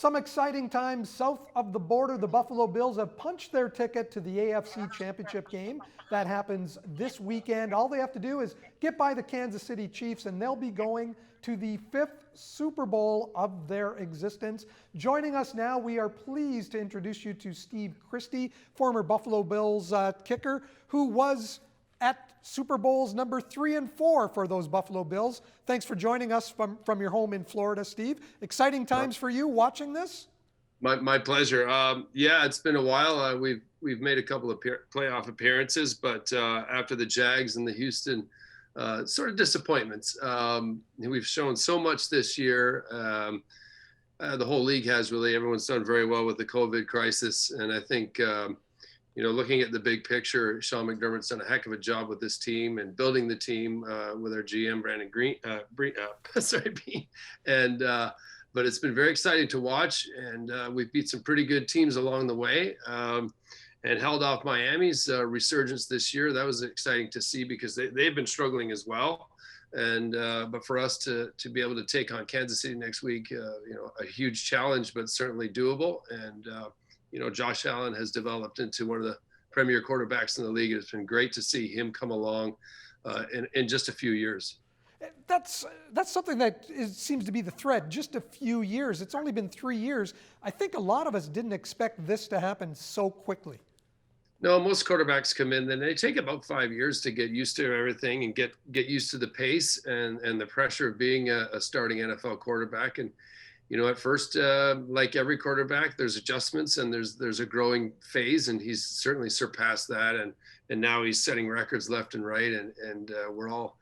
Some exciting times south of the border. The Buffalo Bills have punched their ticket to the AFC Championship Game. That happens this weekend. All they have to do is get by the Kansas City Chiefs, and they'll be going to the 5th Super Bowl of their existence. Joining us now, we are pleased to introduce you to Steve Christie, former Buffalo Bills kicker, who was at Super Bowls number 3 and 4 for those Buffalo Bills. Thanks for joining us from your home in Florida, Steve. Exciting times for you watching this? My pleasure. Yeah, it's been a while. We've made a couple of playoff appearances, but after the Jags and the Houston sort of disappointments, we've shown so much this year. The whole league has really. Everyone's done very well with the COVID crisis, and I think looking at the big picture, Sean McDermott's done a heck of a job with this team and building the team with our GM Brandon Bean. And but it's been very exciting to watch, and we've beat some pretty good teams along the way, and held off Miami's resurgence this year. That was exciting to see because they've been struggling as well. And but for us to be able to take on Kansas City next week, a huge challenge, but certainly doable. And Josh Allen has developed into one of the premier quarterbacks in the league. It's been great to see him come along in just a few years. That's something that seems to be the thread. Just a few years. It's only been 3 years. I think a lot of us didn't expect this to happen so quickly. No, most quarterbacks come in, then they take about 5 years to get used to everything and get used to the pace and the pressure of being a starting NFL quarterback. And at first, like every quarterback, there's adjustments and there's a growing phase, and he's certainly surpassed that. And now he's setting records left and right, and we're all,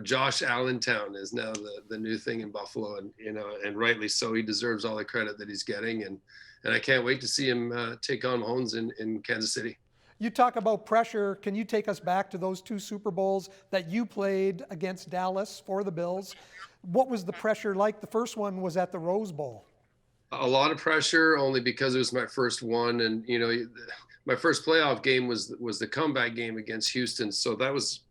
Josh Allentown is now the new thing in Buffalo, and rightly so. He deserves all the credit that he's getting, and I can't wait to see him take on Mahomes in Kansas City. You talk about pressure. Can you take us back to those 2 Super Bowls that you played against Dallas for the Bills? What was the pressure like? The first one was at the Rose Bowl. A lot of pressure, only because it was my first one, and my first playoff game was the comeback game against Houston. So that was,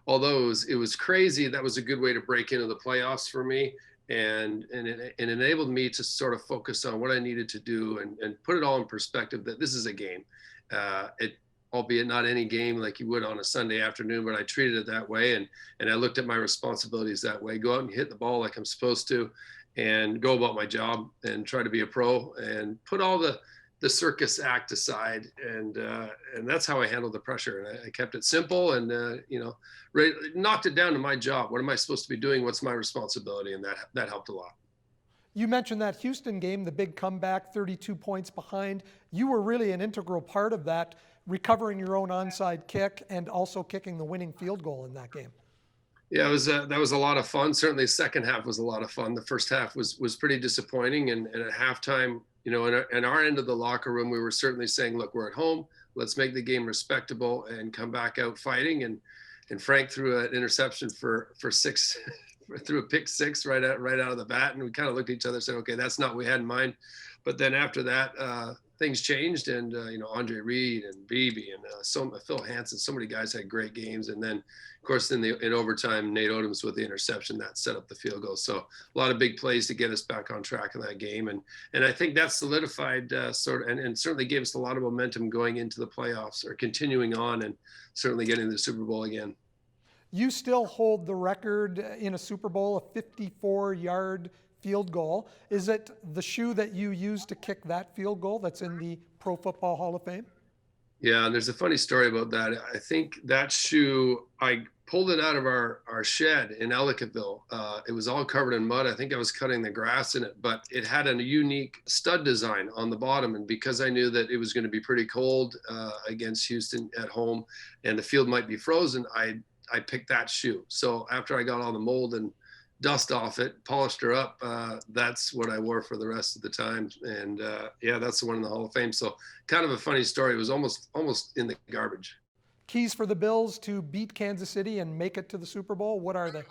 although it was crazy, that was a good way to break into the playoffs for me, and it enabled me to sort of focus on what I needed to do and put it all in perspective that this is a game. Albeit not any game like you would on a Sunday afternoon, but I treated it that way. And I looked at my responsibilities that way, go out and hit the ball like I'm supposed to, and go about my job and try to be a pro and put all the circus act aside. And that's how I handled the pressure. And I kept it simple and, knocked it down to my job. What am I supposed to be doing? What's my responsibility? And that helped a lot. You mentioned that Houston game, the big comeback, 32 points behind. You were really an integral part of that, recovering your own onside kick and also kicking the winning field goal in that game. Yeah, that was a lot of fun. Certainly the second half was a lot of fun. The first half was pretty disappointing. And at halftime, in our end of the locker room, we were certainly saying, look, we're at home. Let's make the game respectable and come back out fighting. And Frank threw an interception for 6, threw a pick 6 right out of the bat. And we kind of looked at each other and said, okay, that's not what we had in mind. But then after that, things changed, and Andre Reed and Beebe and Phil Hansen, so many guys had great games, and then of course in overtime, Nate Odoms with the interception that set up the field goal. So a lot of big plays to get us back on track in that game, and I think that solidified and certainly gave us a lot of momentum going into the playoffs, or continuing on, and certainly getting to the Super Bowl again. You still hold the record in a Super Bowl, a 54-yard field goal. Is it the shoe that you used to kick that field goal that's in the Pro Football Hall of Fame? Yeah, and there's a funny story about that. I think that shoe, I pulled it out of our shed in Ellicottville. It was all covered in mud. I think I was cutting the grass in it, but it had a unique stud design on the bottom. And because I knew that it was going to be pretty cold against Houston at home and the field might be frozen, I picked that shoe. So after I got all the mold and dust off it, polished her up, that's what I wore for the rest of the time. And that's the one in the Hall of Fame. So kind of a funny story. It was almost in the garbage. Keys for the Bills to beat Kansas City and make it to the Super Bowl, what are they?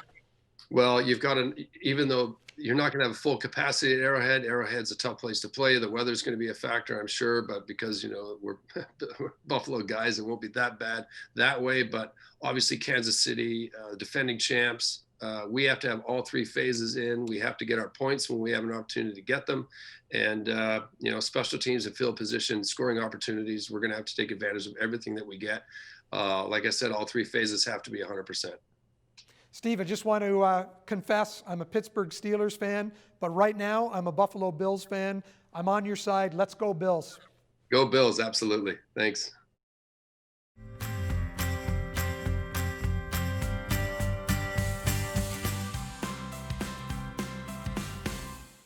Well, you've got even though you're not going to have full capacity at Arrowhead's a tough place to play. The weather's going to be a factor, I'm sure, but because, we're Buffalo guys, it won't be that bad that way. But obviously Kansas City, defending champs, we have to have all three phases in. We have to get our points when we have an opportunity to get them. And, special teams and field position, scoring opportunities, we're going to have to take advantage of everything that we get. Like I said, all three phases have to be 100%. Steve, I just want to confess, I'm a Pittsburgh Steelers fan, but right now I'm a Buffalo Bills fan. I'm on your side. Let's go Bills. Go Bills, absolutely. Thanks.